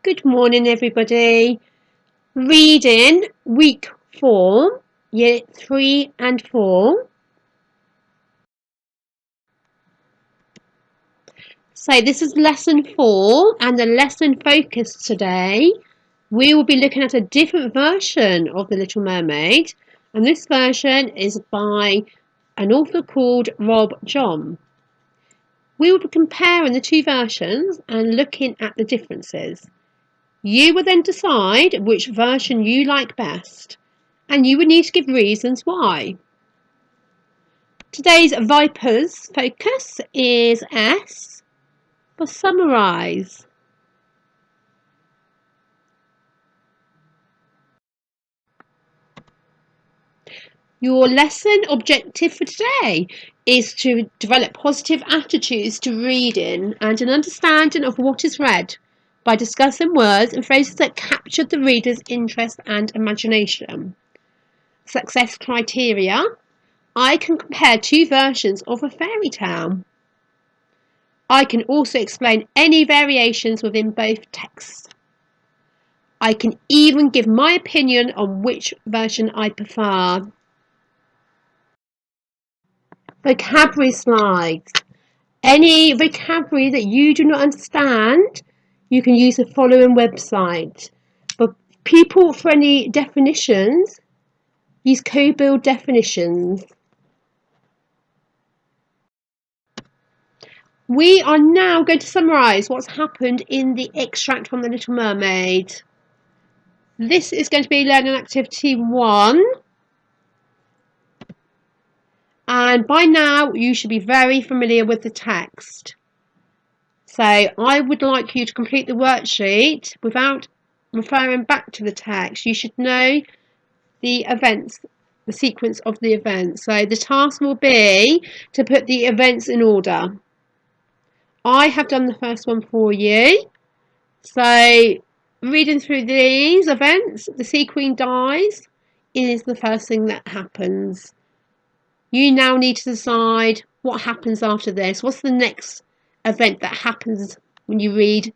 Good morning, everybody. Reading week 4, year 3 and 4. So this is lesson 4 and the lesson focus today. We will be looking at a different version of The Little Mermaid, and this version is by an author called Rob John. We will be comparing the two versions and looking at the differences. You will then decide which version you like best, and you would need to give reasons why. Today's Viper's focus is S for summarise. Your lesson objective for today is to develop positive attitudes to reading and an understanding of what is read by discussing words and phrases that capture the reader's interest and imagination. Success criteria. I can compare two versions of a fairy tale. I can also explain any variations within both texts. I can even give my opinion on which version I prefer. Vocabulary slides. Any vocabulary that you do not understand, you can use the following website. For people-friendly definitions, use co-build definitions. We are now going to summarise what's happened in the extract from The Little Mermaid. This is going to be learning activity 1. And by now you should be very familiar with the text. So I would like you to complete the worksheet without referring back to the text. You should know the events, the sequence of the events. So the task will be to put the events in order. I have done the first one for you. So reading through these events, the Sea Queen dies is the first thing that happens. You now need to decide what happens after this. What's the next event that happens when you read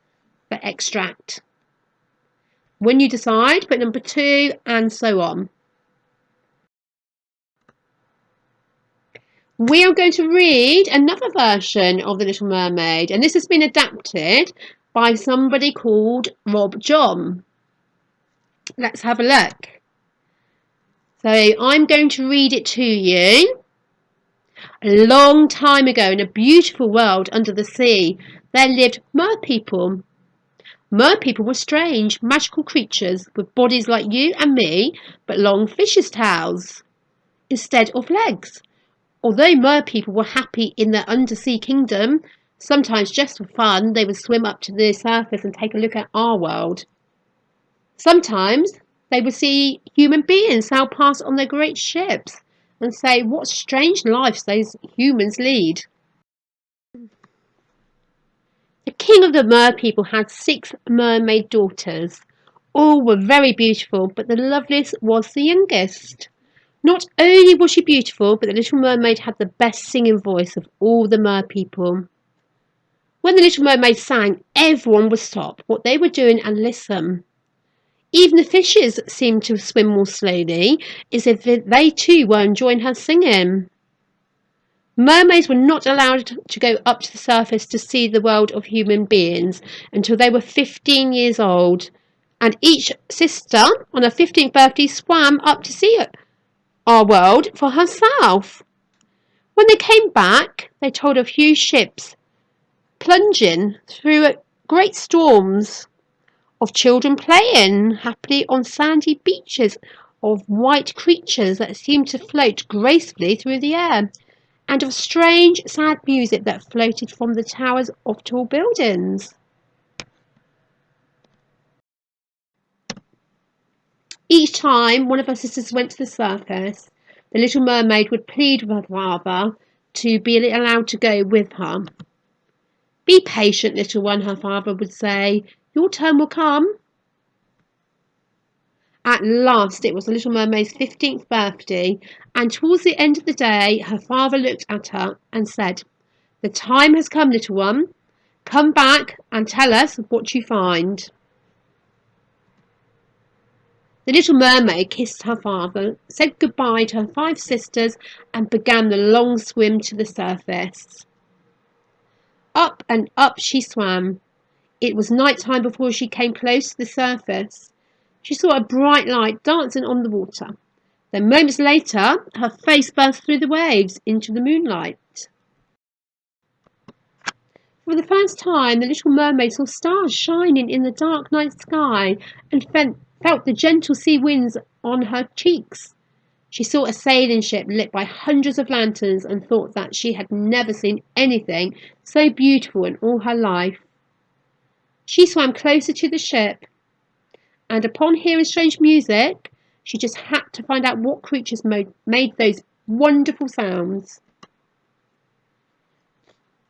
the extract? When you decide, put number 2 and so on. We are going to read another version of The Little Mermaid, and this has been adapted by somebody called Rob John. Let's have a look. So I'm going to read it to you. A long time ago, in a beautiful world under the sea, there lived merpeople. Merpeople were strange, magical creatures with bodies like you and me, but long fishes' tails instead of legs. Although merpeople were happy in their undersea kingdom, sometimes just for fun they would swim up to the surface and take a look at our world. Sometimes they would see human beings sail past on their great ships and say, what strange lives those humans lead. The king of the merpeople had 6 mermaid daughters. All were very beautiful, but the loveliest was the youngest. Not only was she beautiful, but the Little Mermaid had the best singing voice of all the merpeople. When the Little Mermaid sang, everyone would stop what they were doing and listen. Even the fishes seemed to swim more slowly, as if they too were enjoying her singing. Mermaids were not allowed to go up to the surface to see the world of human beings until they were 15 years old, and each sister on her 15th birthday swam up to see our world for herself. When they came back, they told of huge ships plunging through great storms, of children playing happily on sandy beaches, of white creatures that seemed to float gracefully through the air, and of strange, sad music that floated from the towers of tall buildings. Each time one of her sisters went to the surface, the Little Mermaid would plead with her father to be allowed to go with her. Be patient, little one, her father would say. Your turn will come. At last it was the Little Mermaid's 15th birthday, and towards the end of the day her father looked at her and said, the time has come, little one. Come back and tell us what you find. The little mermaid kissed her father, said goodbye to her 5 sisters, and began the long swim to the surface. Up and up she swam. It was night time before she came close to the surface. She saw a bright light dancing on the water. Then moments later, her face burst through the waves into the moonlight. For the first time, the little mermaid saw stars shining in the dark night sky and felt the gentle sea winds on her cheeks. She saw a sailing ship lit by hundreds of lanterns and thought that she had never seen anything so beautiful in all her life. She swam closer to the ship, and upon hearing strange music, she just had to find out what creatures made those wonderful sounds.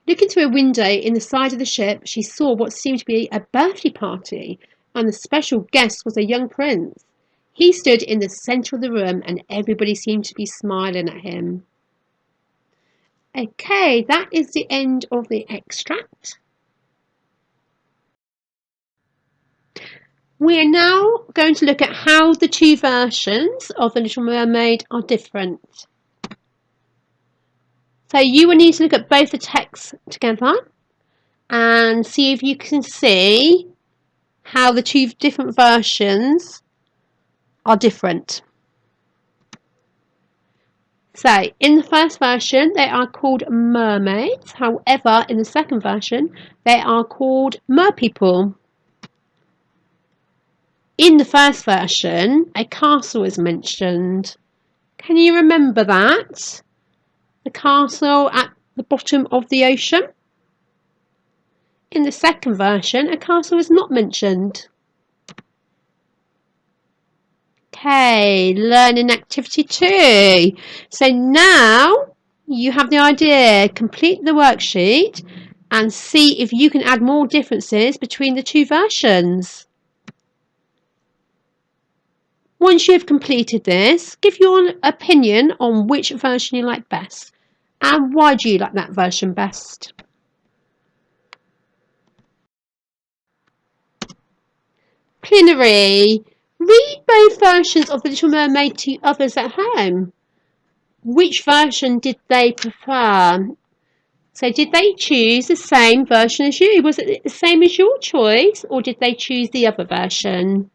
Looking through a window in the side of the ship, she saw what seemed to be a birthday party, and the special guest was a young prince. He stood in the centre of the room, and everybody seemed to be smiling at him. Okay, that is the end of the extract. We are now going to look at how the 2 versions of The Little Mermaid are different. So you will need to look at both the texts together and see if you can see how the 2 different versions are different. So in the first version they are called mermaids, however in the second version they are called merpeople. In the first version a castle is mentioned. Can you remember that? The castle at the bottom of the ocean. In the second version, a castle is not mentioned. Okay, learning activity 2. So now you have the idea. Complete the worksheet and see if you can add more differences between the 2 versions. Once you have completed this, give your opinion on which version you like best. And why do you like that version best? Plenary. Read both versions of The Little Mermaid to others at home. Which version did they prefer? So did they choose the same version as you? Was it the same as your choice, or did they choose the other version?